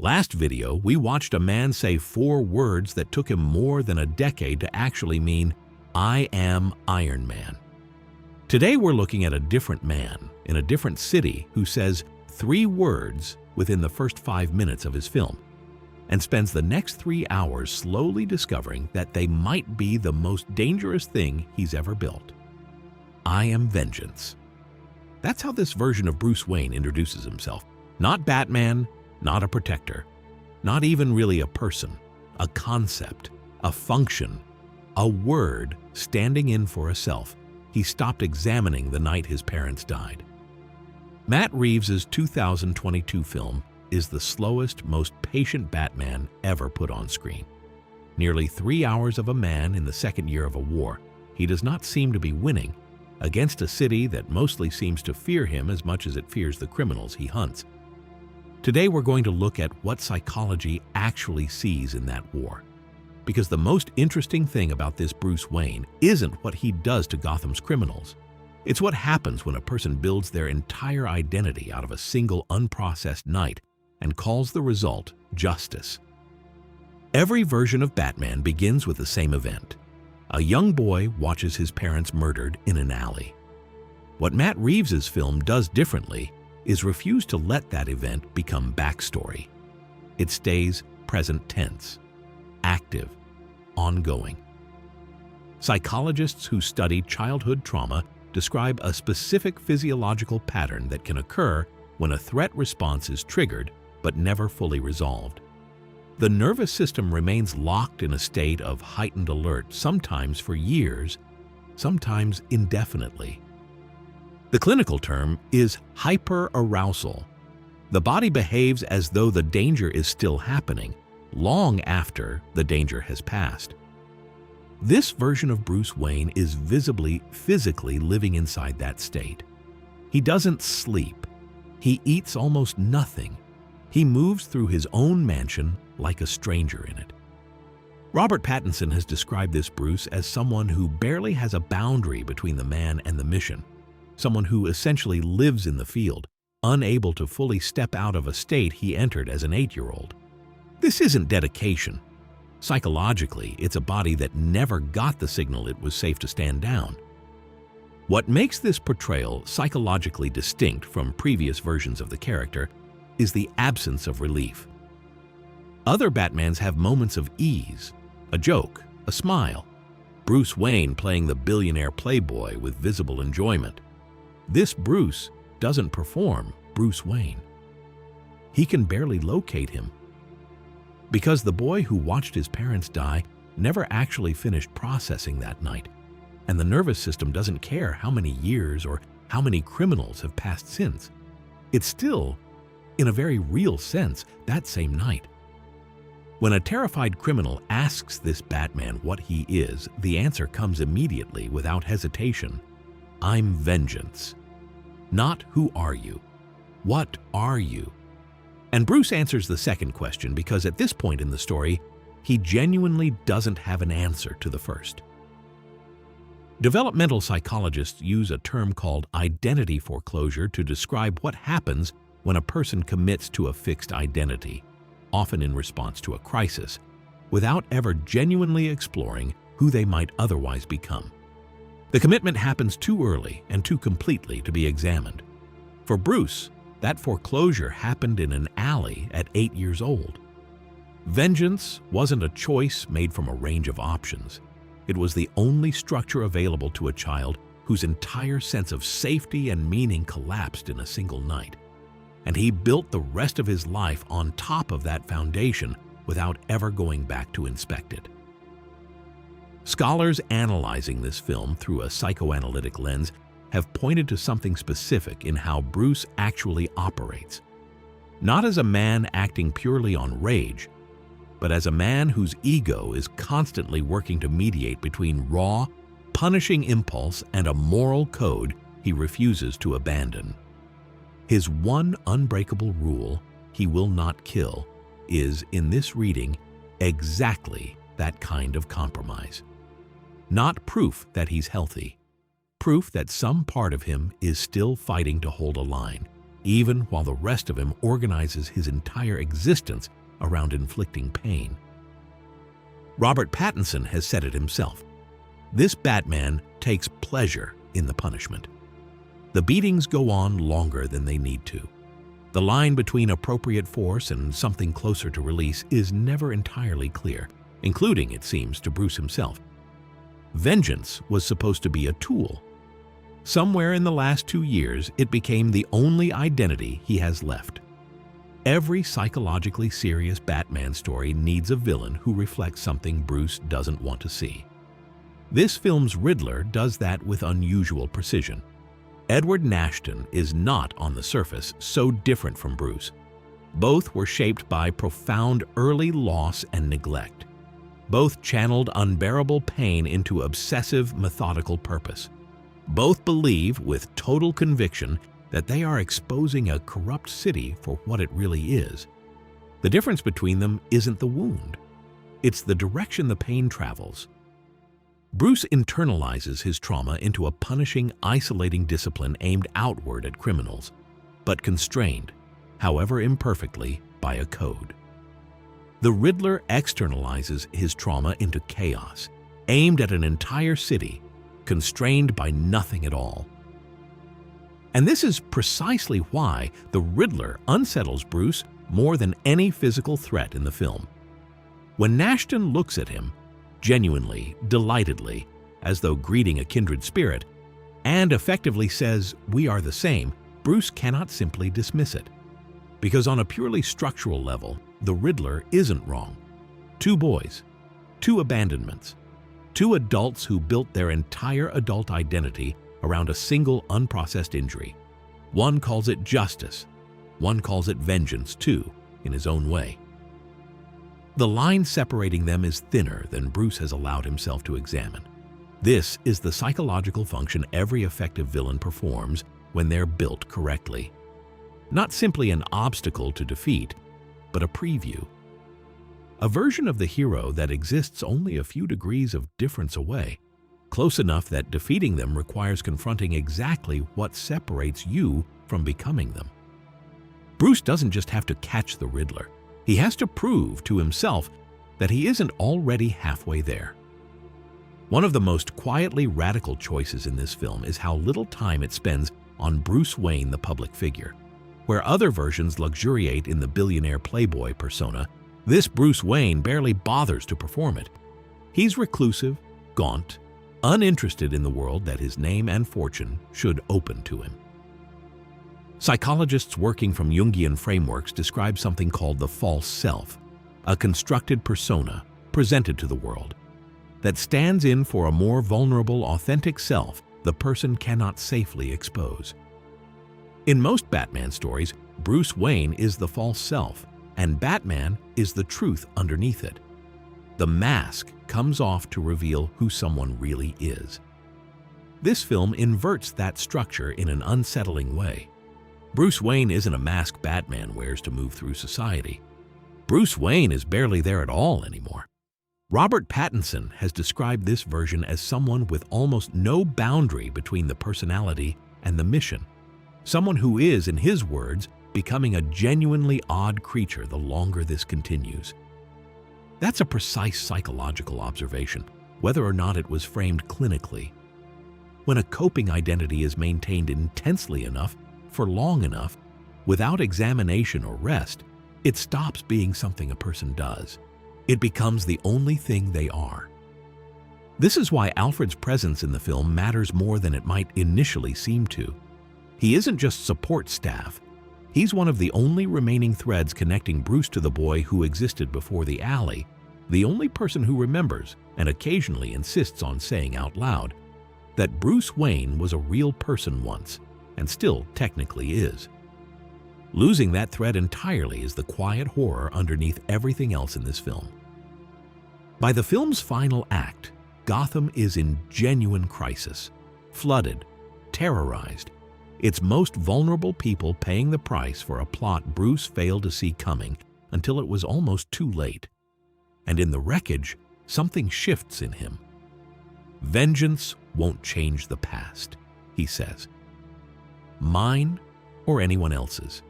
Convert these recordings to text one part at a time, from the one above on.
Last video, we watched a man say 4 words that took him more than a decade to actually mean, "I am Iron Man." Today we're looking at a different man in a different city who says 3 words within the first 5 minutes of his film and spends the next 3 hours slowly discovering that they might be the most dangerous thing he's ever built. I am vengeance. That's how this version of Bruce Wayne introduces himself. Not Batman, not a protector, not even really a person, a concept, a function, a word standing in for a self he stopped examining the night his parents died. Matt Reeves' 2022 film is the slowest, most patient Batman ever put on screen. Nearly 3 hours of a man in the second year of a war, he does not seem to be winning against a city that mostly seems to fear him as much as it fears the criminals he hunts. Today we're going to look at what psychology actually sees in that war. Because the most interesting thing about this Bruce Wayne isn't what he does to Gotham's criminals. It's what happens when a person builds their entire identity out of a single unprocessed night and calls the result justice. Every version of Batman begins with the same event. A young boy watches his parents murdered in an alley. What Matt Reeves' film does differently is refuse to let that event become backstory. It stays present tense, active, ongoing. Psychologists who study childhood trauma describe a specific physiological pattern that can occur when a threat response is triggered but never fully resolved. The nervous system remains locked in a state of heightened alert, sometimes for years, sometimes indefinitely. The clinical term is hyperarousal. The body behaves as though the danger is still happening, long after the danger has passed. This version of Bruce Wayne is visibly, physically living inside that state. He doesn't sleep. He eats almost nothing. He moves through his own mansion like a stranger in it. Robert Pattinson has described this Bruce as someone who barely has a boundary between the man and the mission, someone who essentially lives in the field, unable to fully step out of a state he entered as an 8-year-old. This isn't dedication. Psychologically, it's a body that never got the signal it was safe to stand down. What makes this portrayal psychologically distinct from previous versions of the character is the absence of relief. Other Batmans have moments of ease, a joke, a smile. Bruce Wayne playing the billionaire playboy with visible enjoyment. This Bruce doesn't perform Bruce Wayne. He can barely locate him. Because the boy who watched his parents die never actually finished processing that night, and the nervous system doesn't care how many years or how many criminals have passed since. It's still, in a very real sense, that same night. When a terrified criminal asks this Batman what he is, the answer comes immediately without hesitation. I'm vengeance. Not who are you? What are you? And Bruce answers the second question because at this point in the story, he genuinely doesn't have an answer to the first. Developmental psychologists use a term called identity foreclosure to describe what happens when a person commits to a fixed identity, often in response to a crisis, without ever genuinely exploring who they might otherwise become. The commitment happens too early and too completely to be examined. For Bruce, that foreclosure happened in an alley at 8 years old. Vengeance wasn't a choice made from a range of options. It was the only structure available to a child whose entire sense of safety and meaning collapsed in a single night. And he built the rest of his life on top of that foundation without ever going back to inspect it. Scholars analyzing this film through a psychoanalytic lens have pointed to something specific in how Bruce actually operates. Not as a man acting purely on rage, but as a man whose ego is constantly working to mediate between raw, punishing impulse and a moral code he refuses to abandon. His one unbreakable rule, he will not kill, is, in this reading, exactly that kind of compromise. Not proof that he's healthy, proof that some part of him is still fighting to hold a line, even while the rest of him organizes his entire existence around inflicting pain. Robert Pattinson has said it himself. This Batman takes pleasure in the punishment. The beatings go on longer than they need to. The line between appropriate force and something closer to release is never entirely clear, including, it seems, to Bruce himself. Vengeance was supposed to be a tool. Somewhere in the last 2 years, it became the only identity he has left. Every psychologically serious Batman story needs a villain who reflects something Bruce doesn't want to see. This film's Riddler does that with unusual precision. Edward Nashton is not, on the surface, so different from Bruce. Both were shaped by profound early loss and neglect. Both channeled unbearable pain into obsessive, methodical purpose. Both believe, with total conviction, that they are exposing a corrupt city for what it really is. The difference between them isn't the wound. It's the direction the pain travels. Bruce internalizes his trauma into a punishing, isolating discipline aimed outward at criminals, but constrained, however imperfectly, by a code. The Riddler externalizes his trauma into chaos, aimed at an entire city, constrained by nothing at all. And this is precisely why the Riddler unsettles Bruce more than any physical threat in the film. When Nashton looks at him, genuinely, delightedly, as though greeting a kindred spirit, and effectively says, "We are the same," Bruce cannot simply dismiss it. Because on a purely structural level, the Riddler isn't wrong. 2 boys, 2 abandonments, 2 adults who built their entire adult identity around a single unprocessed injury. One calls it justice, one calls it vengeance too, in his own way. The line separating them is thinner than Bruce has allowed himself to examine. This is the psychological function every effective villain performs when they're built correctly. Not simply an obstacle to defeat, but a preview. A version of the hero that exists only a few degrees of difference away, close enough that defeating them requires confronting exactly what separates you from becoming them. Bruce doesn't just have to catch the Riddler. He has to prove to himself that he isn't already halfway there. One of the most quietly radical choices in this film is how little time it spends on Bruce Wayne, the public figure. Where other versions luxuriate in the billionaire playboy persona, this Bruce Wayne barely bothers to perform it. He's reclusive, gaunt, uninterested in the world that his name and fortune should open to him. Psychologists working from Jungian frameworks describe something called the false self, a constructed persona presented to the world that stands in for a more vulnerable, authentic self the person cannot safely expose. In most Batman stories, Bruce Wayne is the false self, and Batman is the truth underneath it. The mask comes off to reveal who someone really is. This film inverts that structure in an unsettling way. Bruce Wayne isn't a mask Batman wears to move through society. Bruce Wayne is barely there at all anymore. Robert Pattinson has described this version as someone with almost no boundary between the personality and the mission. Someone who is, in his words, becoming a genuinely odd creature the longer this continues. That's a precise psychological observation, whether or not it was framed clinically. When a coping identity is maintained intensely enough, for long enough, without examination or rest, it stops being something a person does. It becomes the only thing they are. This is why Alfred's presence in the film matters more than it might initially seem to. He isn't just support staff. He's one of the only remaining threads connecting Bruce to the boy who existed before the alley, the only person who remembers, and occasionally insists on saying out loud, that Bruce Wayne was a real person once, and still technically is. Losing that thread entirely is the quiet horror underneath everything else in this film. By the film's final act, Gotham is in genuine crisis, flooded, terrorized, its most vulnerable people paying the price for a plot Bruce failed to see coming until it was almost too late. And in the wreckage, something shifts in him. "Vengeance won't change the past," he says. "Mine or anyone else's.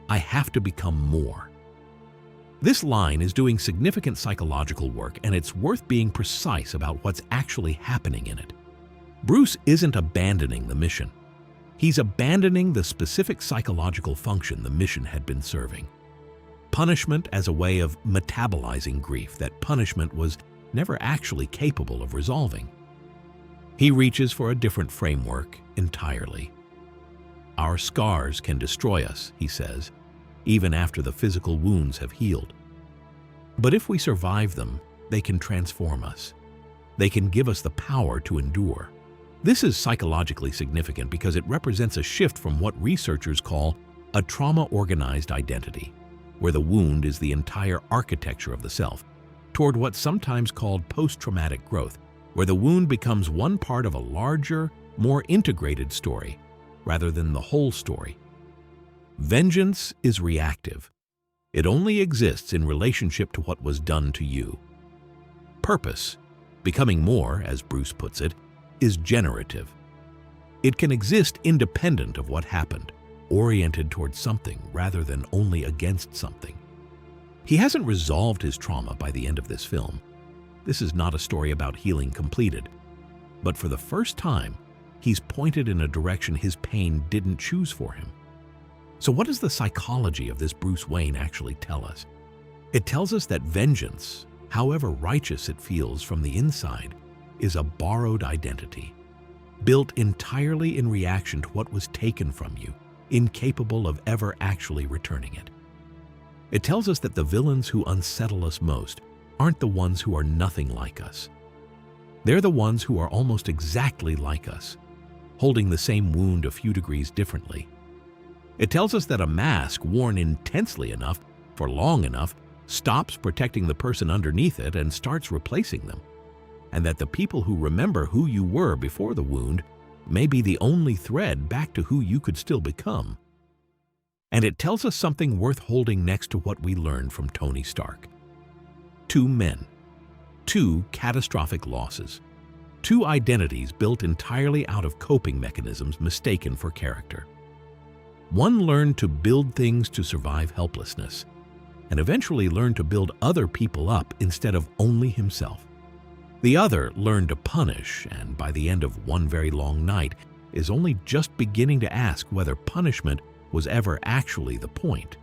I have to become more. This line is doing significant psychological work, and it's worth being precise about what's actually happening in it. Bruce isn't abandoning the mission. He's abandoning the specific psychological function the mission had been serving. Punishment as a way of metabolizing grief that punishment was never actually capable of resolving. He reaches for a different framework entirely. Our scars can destroy us, he says, even after the physical wounds have healed. But if we survive them, they can transform us. They can give us the power to endure. This is psychologically significant because it represents a shift from what researchers call a trauma-organized identity, where the wound is the entire architecture of the self, toward what's sometimes called post-traumatic growth, where the wound becomes one part of a larger, more integrated story, rather than the whole story. Vengeance is reactive. It only exists in relationship to what was done to you. Purpose, becoming more, as Bruce puts it, is generative. It can exist independent of what happened, oriented towards something rather than only against something. He hasn't resolved his trauma by the end of this film. This is not a story about healing completed, but for the first time, he's pointed in a direction his pain didn't choose for him. So what does the psychology of this Bruce Wayne actually tell us? It tells us that vengeance, however righteous it feels from the inside, is a borrowed identity, built entirely in reaction to what was taken from you, incapable of ever actually returning it. It tells us that the villains who unsettle us most aren't the ones who are nothing like us. They're the ones who are almost exactly like us, holding the same wound a few degrees differently. It tells us that a mask worn intensely enough for long enough stops protecting the person underneath it and starts replacing them, and that the people who remember who you were before the wound may be the only thread back to who you could still become. And it tells us something worth holding next to what we learned from Tony Stark. Two men, two catastrophic losses, two identities built entirely out of coping mechanisms mistaken for character. One learned to build things to survive helplessness, and eventually learned to build other people up instead of only himself. The other learned to punish, and by the end of one very long night, is only just beginning to ask whether punishment was ever actually the point.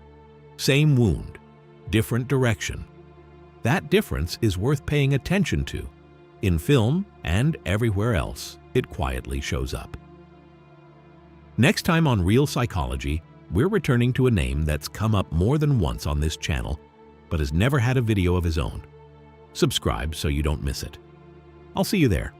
Same wound, different direction. That difference is worth paying attention to. In film and everywhere else, it quietly shows up. Next time on Real Psychology, we're returning to a name that's come up more than once on this channel, but has never had a video of his own. Subscribe so you don't miss it. I'll see you there.